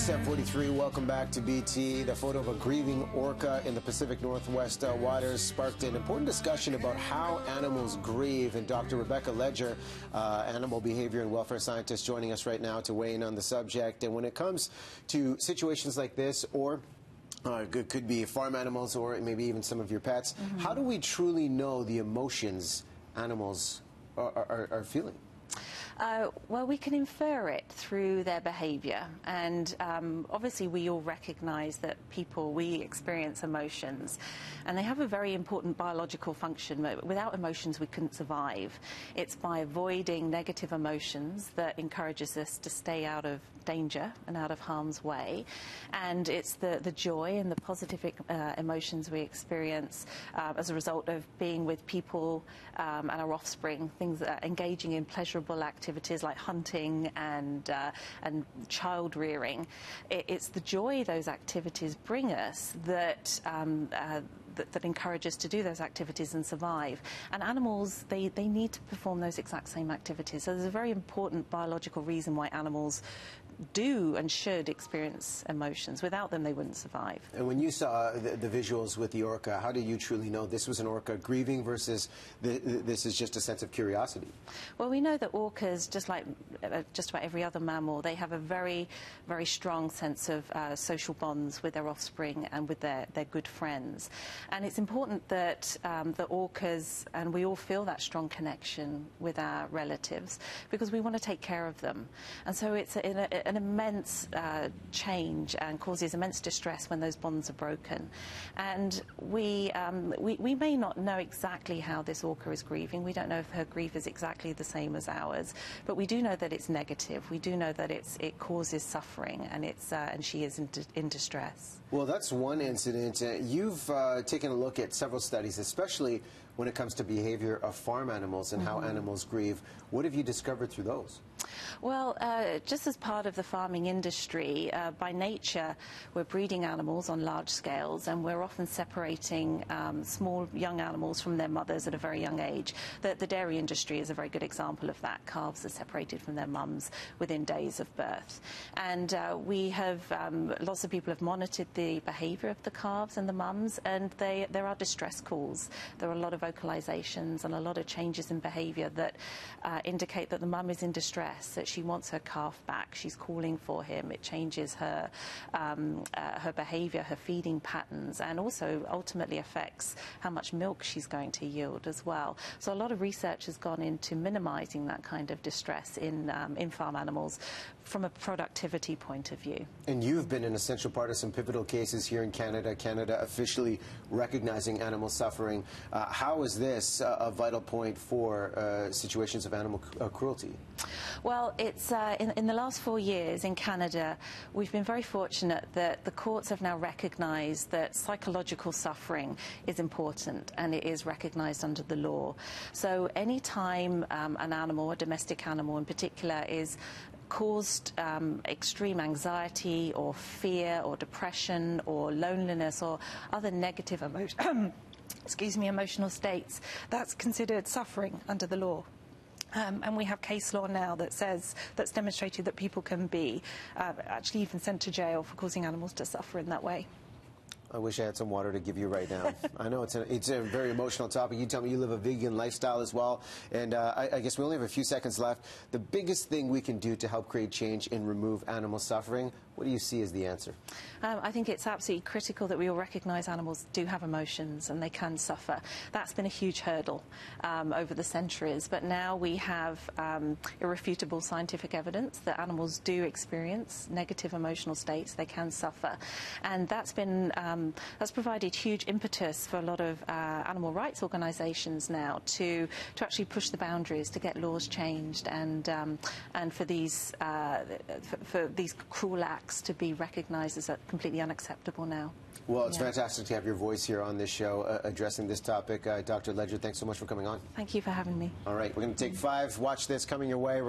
7:43. Welcome back to BT. The photo of a grieving orca in the Pacific Northwest waters sparked an important discussion about how animals grieve. And Dr. Rebecca Ledger, animal behavior and welfare scientist, joining us right now to weigh in on the subject. And when it comes to situations like this, or it could be farm animals or maybe even some of your pets, how do we truly know the emotions animals are feeling? Well, we can infer it through their behaviour, and obviously we all recognise that we experience emotions, and they have a very important biological function. Without emotions we couldn't survive. It's by avoiding negative emotions that encourages us to stay out of danger and out of harm's way, and it's the joy and the positive emotions we experience as a result of being with people and our offspring, things that are engaging in pleasurable activities like hunting and child rearing. It's the joy those activities bring us that that encourage us to do those activities and survive. And animals, they need to perform those exact same activities. So there's a very important biological reason why animals do and should experience emotions. Without them, they wouldn't survive. And when you saw the visuals with the orca, how do you truly know this was an orca grieving versus this is just a sense of curiosity? Well, we know that orcas, just like just about every other mammal, they have a very, very strong sense of social bonds with their offspring and with their good friends. And it's important that the orcas, and we all feel that strong connection with our relatives because we want to take care of them. And so it's an immense change and causes immense distress when those bonds are broken. And we may not know exactly how this orca is grieving. We don't know if her grief is exactly the same as ours, but we do know that it's negative. We do know that it causes suffering, and and she is in distress. Well, that's one incident. You've taken a look at several studies, especially when it comes to behavior of farm animals and how animals grieve. What have you discovered through those? Well, just as part of the farming industry, by nature, we're breeding animals on large scales, and we're often separating small young animals from their mothers at a very young age. The dairy industry is a very good example of that. Calves are separated from their mums within days of birth. And we have, lots of people have monitored the behaviour of the calves and the mums, and there are distress calls. There are a lot of vocalizations and a lot of changes in behaviour that indicate that the mum is in distress, that she wants her calf back. She's calling for him. It changes her behaviour, her feeding patterns, and also ultimately affects how much milk she's going to yield as well. So a lot of research has gone into minimising that kind of distress in farm animals from a productivity point of view. And you've been an essential part of some pivotal cases here in Canada. Canada officially recognizing animal suffering. How is this a vital point for situations of animal cruelty? Well, it's in the last 4 years in Canada, we've been very fortunate that the courts have now recognised that psychological suffering is important, and it is recognised under the law. So any time an animal, a domestic animal in particular, is caused extreme anxiety or fear or depression or loneliness or other negative emotional states, that's considered suffering under the law. And we have case law now that's demonstrated that people can be actually even sent to jail for causing animals to suffer in that way. I wish I had some water to give you right now. I know it's a very emotional topic. You tell me you live a vegan lifestyle as well, and I guess we only have a few seconds left. The biggest thing we can do to help create change and remove animal suffering, what do you see as the answer? I think it's absolutely critical that we all recognise animals do have emotions and they can suffer. That's been a huge hurdle over the centuries, but now we have irrefutable scientific evidence that animals do experience negative emotional states. They can suffer, and that's provided huge impetus for a lot of animal rights organisations now to actually push the boundaries, to get laws changed, and for these cruel acts to be recognised as completely unacceptable now. Well, it's fantastic to have your voice here on this show addressing this topic. Dr. Ledger, thanks so much for coming on. Thank you for having me. All right, we're going to take 5. Watch this coming your way.